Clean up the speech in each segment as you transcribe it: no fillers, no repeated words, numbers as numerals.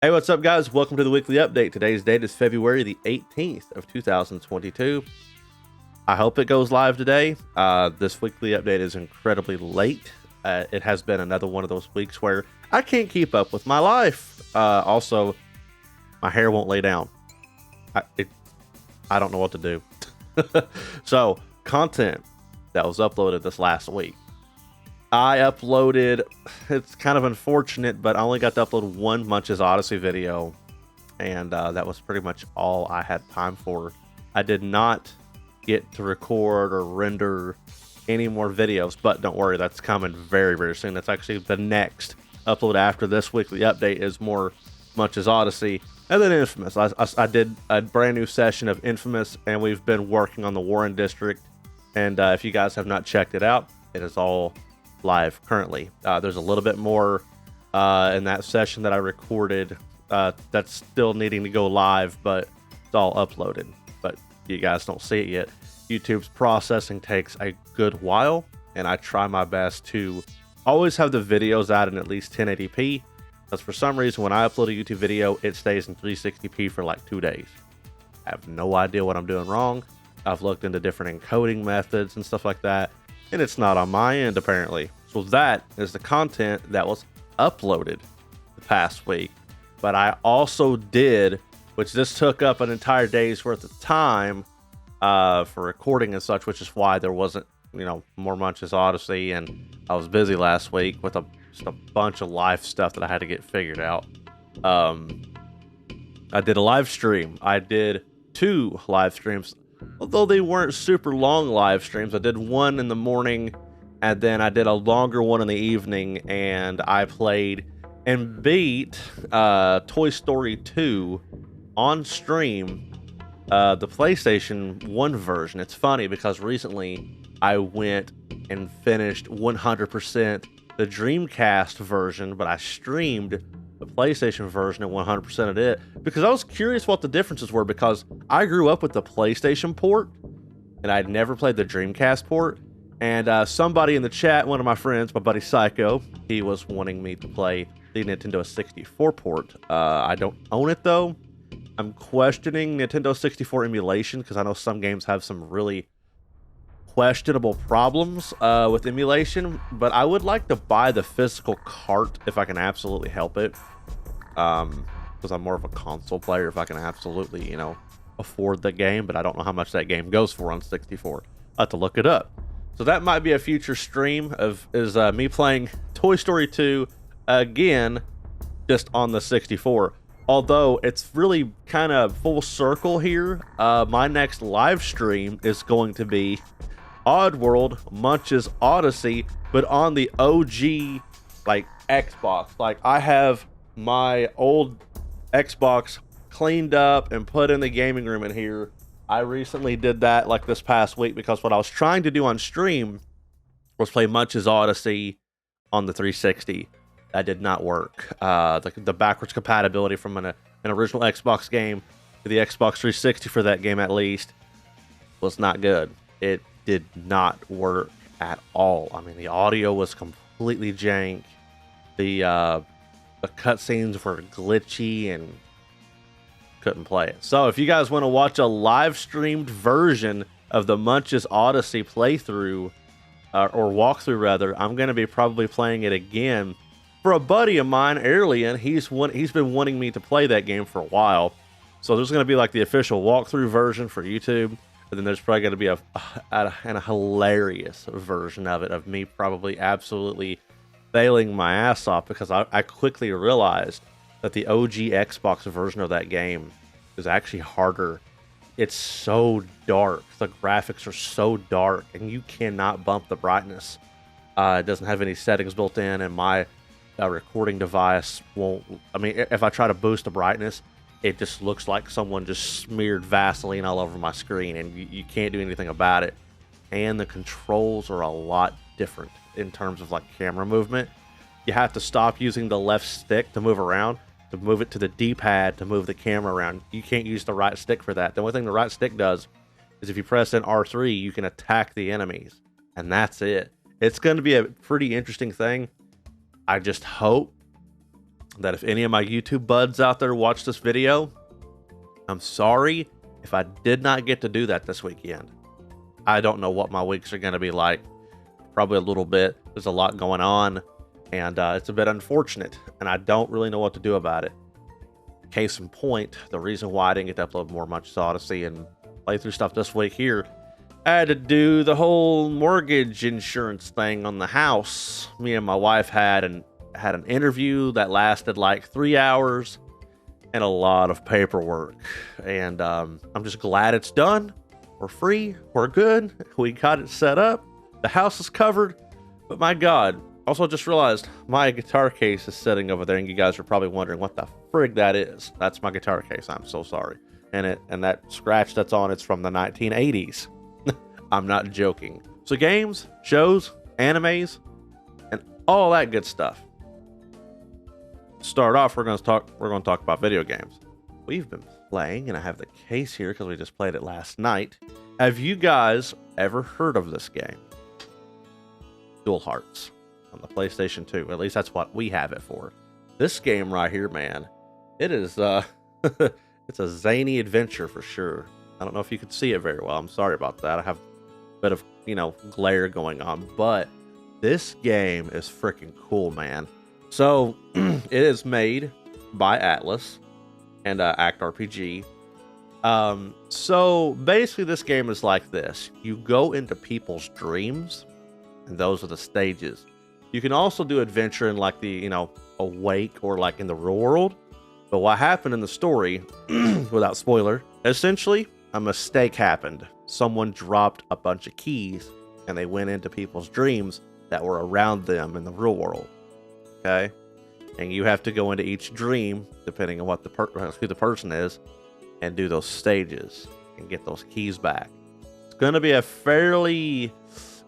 Hey, what's up, guys? Welcome to the weekly update. Today's date is February the 18th of 2022. I hope it goes live today. This weekly update is incredibly late. It has been another one of those weeks where I can't keep up with my life. Also, my hair won't lay down. I don't know what to do. So, content that was uploaded this last week. I uploaded, it's kind of unfortunate, but I only got to upload one Munch's Odyssey video, and that was pretty much all I had time for. I did not get to record or render any more videos, but don't worry, that's coming very, very soon. That's actually the next upload after this weekly update is more Munch's Odyssey, and then Infamous. I did a brand new session of Infamous, and we've been working on the Warren District, and if you guys have not checked it out, it is all live currently. There's a little bit more in that session that I recorded that's still needing to go live, but it's all uploaded, but you guys don't see it yet. YouTube's processing takes a good while, and I try my best to always have the videos out in at least 1080p, because for some reason when I upload a YouTube video it stays in 360p for like 2 days. I have no idea what I'm doing wrong. I've looked into different encoding methods and stuff like that, and it's not on my end apparently. So that is the content that was uploaded the past week. But I also did, which this took up an entire day's worth of time for recording and such, which is why there wasn't, more Munch's Odyssey, and I was busy last week with just a bunch of live stuff that I had to get figured out. I did a live stream. I did 2 live streams. Although they weren't super long live streams, I did one in the morning, and then I did a longer one in the evening, and I played and beat Toy Story 2 on stream, the PlayStation 1 version. It's funny because recently I went and finished 100% the Dreamcast version, but I streamed the PlayStation version at 100% of it because I was curious what the differences were, because I grew up with the PlayStation port and I'd never played the Dreamcast port. And somebody in the chat, one of my friends, my buddy Psycho, he was wanting me to play the Nintendo 64 port. I don't own it though. I'm questioning Nintendo 64 emulation because I know some games have some really questionable problems with emulation, but I would like to buy the physical cart if I can absolutely help it, because I'm more of a console player if I can absolutely, afford the game, but I don't know how much that game goes for on 64. I'll have to look it up. So that might be a future stream is me playing Toy Story 2 again, just on the 64. Although it's really kind of full circle here. My next live stream is going to be Oddworld Munch's Odyssey, but on the OG Xbox. I have my old Xbox cleaned up and put in the gaming room in here. I recently did that this past week because what I was trying to do on stream was play Munch's Odyssey on the 360. That did not work. The backwards compatibility from an original Xbox game to the Xbox 360 for that game at least was not good. It did not work at all. I mean, the audio was completely jank. The cutscenes were glitchy and couldn't play it. So if you guys want to watch a live streamed version of the Munch's Odyssey playthrough, or walkthrough rather, I'm going to be probably playing it again for a buddy of mine, Airlian. He's been wanting me to play that game for a while. So there's going to be the official walkthrough version for YouTube, and then there's probably going to be a hilarious version of it of me probably absolutely failing my ass off, because I quickly realized that the OG Xbox version of that game is actually harder. It's so dark. The graphics are so dark, and you cannot bump the brightness. It doesn't have any settings built in, and my recording device won't. I mean, if I try to boost the brightness, it just looks like someone just smeared Vaseline all over my screen, and you can't do anything about it. And the controls are a lot different in terms of camera movement. You have to stop using the left stick to move around, to move it to the D-pad to move the camera around. You can't use the right stick for that. The only thing the right stick does is if you press in R3, you can attack the enemies, and that's it. It's going to be a pretty interesting thing. I just hope that if any of my YouTube buds out there watch this video, I'm sorry if I did not get to do that this weekend. I don't know what my weeks are going to be like. Probably a little bit. There's a lot going on, and it's a bit unfortunate, and I don't really know what to do about it. Case in point, the reason why I didn't get to upload more Much Odyssey and play through stuff this week here, I had to do the whole mortgage insurance thing on the house. Me and my wife had an interview that lasted like 3 hours and a lot of paperwork. And I'm just glad it's done. We're free. We're good. We got it set up. The house is covered. But my God, also just realized my guitar case is sitting over there, and you guys are probably wondering what the frig that is. That's my guitar case. I'm so sorry. And that scratch that's on it's from the 1980s. I'm not joking. So games, shows, animes, and all that good stuff. To start off, we're going to talk about video games. We've been playing, and I have the case here because we just played it last night. Have you guys ever heard of this game? Dual Hearts on the PlayStation 2. At least that's what we have it for. This game right here, man, it is it's a zany adventure for sure. I don't know if you could see it very well. I'm sorry about that. I have a bit of, glare going on, but this game is freaking cool, man. So it is made by Atlas and Act RPG. So basically this game is like this. You go into people's dreams, and those are the stages. You can also do adventure in like the, awake or like in the real world. But what happened in the story, without spoiler, essentially a mistake happened. Someone dropped a bunch of keys and they went into people's dreams that were around them in the real world. Okay? And you have to go into each dream, depending on what who the person is, and do those stages and get those keys back. It's going to be a fairly...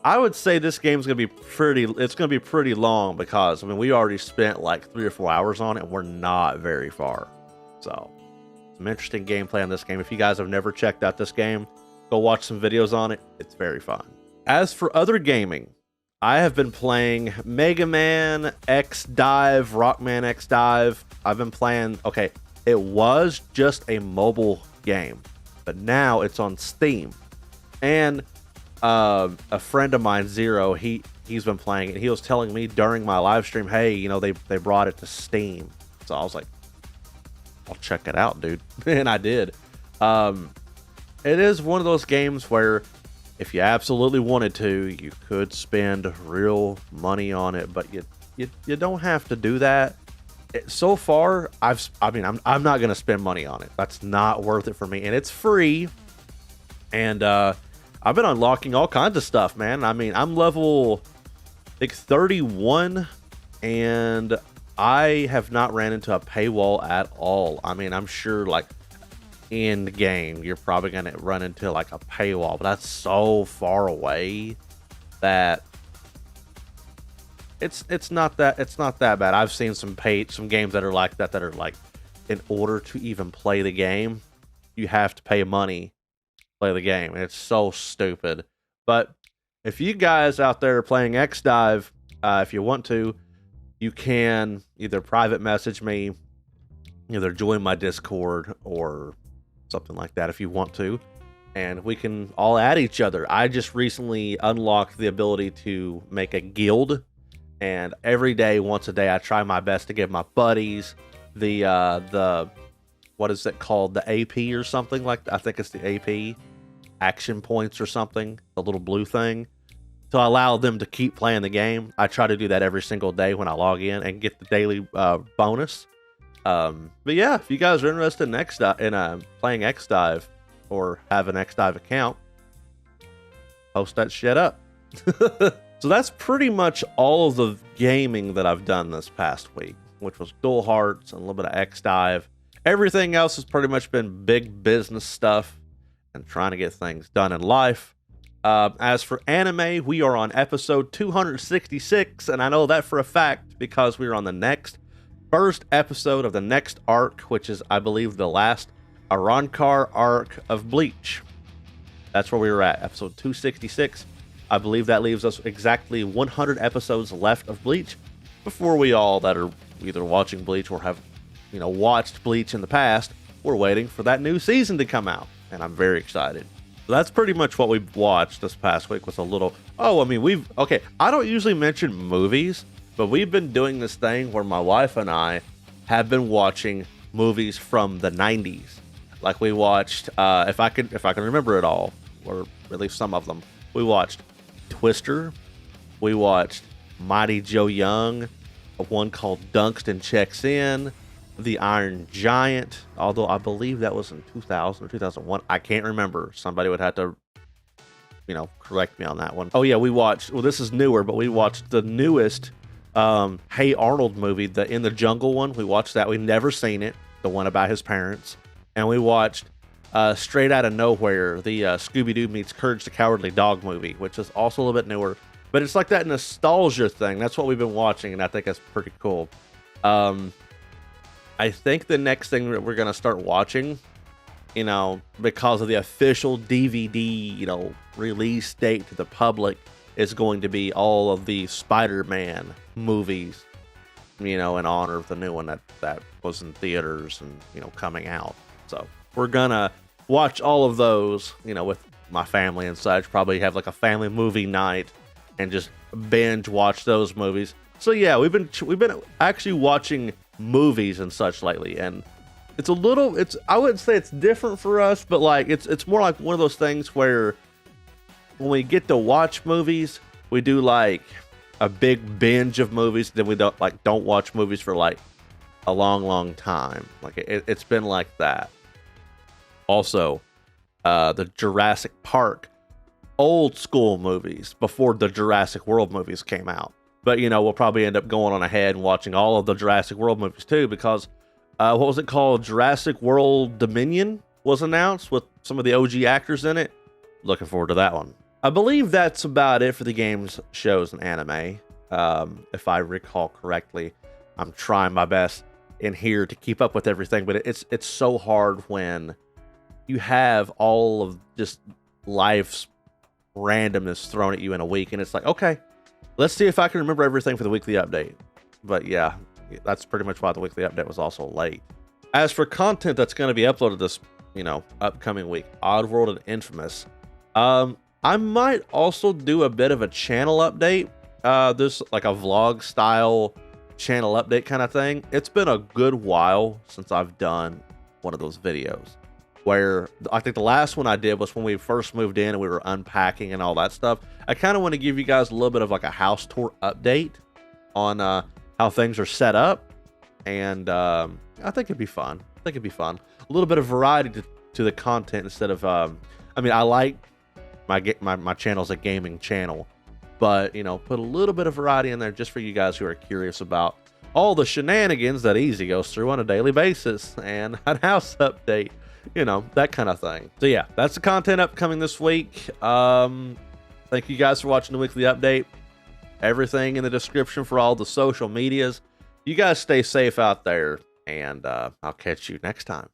I would say this game's going to be pretty long because, we already spent like 3 or 4 hours on it and we're not very far. So, some interesting gameplay on this game. If you guys have never checked out this game, go watch some videos on it. It's very fun. As for other gaming, I have been playing Mega Man X Dive, Rockman X Dive. I've been playing, it was just a mobile game, but now it's on Steam. And a friend of mine, Zero, he's been playing it. He was telling me during my live stream, hey, they brought it to Steam. So I was like, I'll check it out, dude. And I did. It is one of those games where if you absolutely wanted to, you could spend real money on it, but you don't have to do that. So far, I'm not going to spend money on it. That's not worth it for me. And it's free. And I've been unlocking all kinds of stuff, man. I'm level, 31, and I have not ran into a paywall at all. I'm sure, like, in the game, you're probably going to run into, like, a paywall, but that's so far away that it's not that bad. I've seen some games that are like that are like, in order to even play the game, you have to pay money play the game, and it's so stupid. But if you guys out there are playing X Dive, if you want to, you can either private message me, either join my Discord or something like that if you want to, and we can all add each other. I just recently unlocked the ability to make a guild, and every day, once a day, I try my best to give my buddies the what is it called? The AP or something like that. I think it's the AP action points or something, the little blue thing, to allow them to keep playing the game. I try to do that every single day when I log in and get the daily bonus. But yeah, if you guys are interested in playing X Dive or have an X Dive account, post that shit up. So that's pretty much all of the gaming that I've done this past week, which was Dual Hearts and a little bit of X Dive. Everything else has pretty much been big business stuff and trying to get things done in life. As for anime, we are on episode 266, and I know that for a fact because we are on the first episode of the next arc, which is, I believe, the last Arrancar arc of Bleach. That's where we were at, episode 266. I believe that leaves us exactly 100 episodes left of Bleach before we all that are either watching Bleach or have, watched Bleach in the past, we're waiting for that new season to come out, and I'm very excited. So that's pretty much what we've watched this past week with a little, okay, I don't usually mention movies, but we've been doing this thing where my wife and I have been watching movies from the 90s. Like we watched, if I can remember it all, or at least some of them, we watched Twister, we watched Mighty Joe Young, one called Dunkston Checks In, The Iron Giant, although I believe that was in 2000 or 2001. I can't remember. Somebody would have to, correct me on that one. Oh yeah, we watched, this is newer, but we watched the newest Hey Arnold movie, the In the Jungle one. We watched that. We've never seen it, the one about his parents. And we watched Straight Outta Nowhere, the Scooby-Doo meets Courage the Cowardly Dog movie, which is also a little bit newer. But it's like that nostalgia thing. That's what we've been watching, and I think that's pretty cool. I think the next thing that we're going to start watching, because of the official DVD, release date to the public, is going to be all of the Spider-Man movies, in honor of the new one that was in theaters and, coming out. So we're going to watch all of those, with my family and such, probably have like a family movie night and just binge watch those movies. So yeah, we've been actually watching movies and such lately, and I wouldn't say it's different for us, but like it's more like one of those things where when we get to watch movies, we do like a big binge of movies, then we don't watch movies for like a long time. Like it's been like that. Also, the Jurassic Park old school movies before the Jurassic World movies came out. But, we'll probably end up going on ahead and watching all of the Jurassic World movies too, because, what was it called? Jurassic World Dominion was announced with some of the OG actors in it. Looking forward to that one. I believe that's about it for the games, shows, and anime. If I recall correctly, I'm trying my best in here to keep up with everything, but it's so hard when you have all of just life's randomness thrown at you in a week, and it's like, okay, let's see if I can remember everything for the weekly update. But yeah, that's pretty much why the weekly update was also late. As for content that's going to be uploaded this, upcoming week, Oddworld and Infamous, I might also do a bit of a channel update. This like a vlog style channel update kind of thing. It's been a good while since I've done one of those videos, where I think the last one I did was when we first moved in and we were unpacking and all that stuff. I kind of want to give you guys a little bit of like a house tour update on how things are set up, and I think it'd be fun. A little bit of variety to the content instead of I like my channel's a gaming channel, but put a little bit of variety in there just for you guys who are curious about all the shenanigans that Easy goes through on a daily basis, and a house update. That kind of thing. So yeah, that's the content upcoming this week. Thank you guys for watching the weekly update. Everything in the description for all the social medias. You guys stay safe out there, and I'll catch you next time.